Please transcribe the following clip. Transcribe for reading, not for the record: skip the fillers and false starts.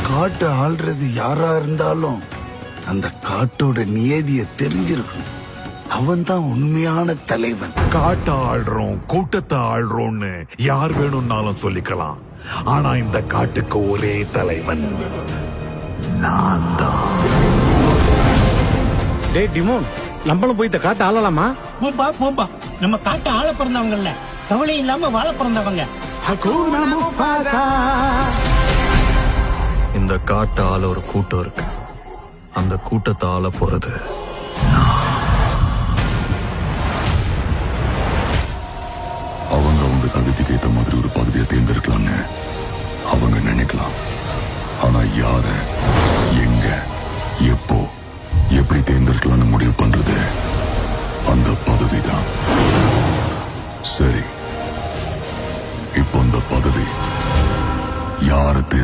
காட்டை ஆள்றது யாரா இருந்தாலும் அந்த காட்டோட நியதிய தெரிஞ்சிருக்கணும். அவன் தான் உண்மையான தலைவன். காட்டை ஆள்றோம், கூட்டத்தை ஆள்றோம்னு யார் வேணும்னாலும் சொல்லிக்கலாம். ஆனா இந்த காட்டுக்கு ஒரே தலைவன் நான் தான். டே டிமோன், நம்மளும் போய் இந்த காட்டை ஆளலாமா? போம்பா நம்ம காட்டை ஆள பிறந்தவங்கல்ல, கவலை இல்லாம வாழ பிறந்தவங்க. இந்த காட்டு ஆள ஒரு கூட்டம் இருக்கு. அந்த கூட்டத்தை ஆள போறது அவங்க தகுதிக்கு ஏத்த மாதிரி ஒரு பதவியை தேர்ந்தெடுக்கலாம்னு அவங்க நினைக்கலாம். ஆனா யார, எங்க, எப்போ, எப்படி தேர்ந்தெடுக்கலாம்னு முடிவு பண்றது அந்த பதவிதான். சரி, இப்போ அந்த பதவி யார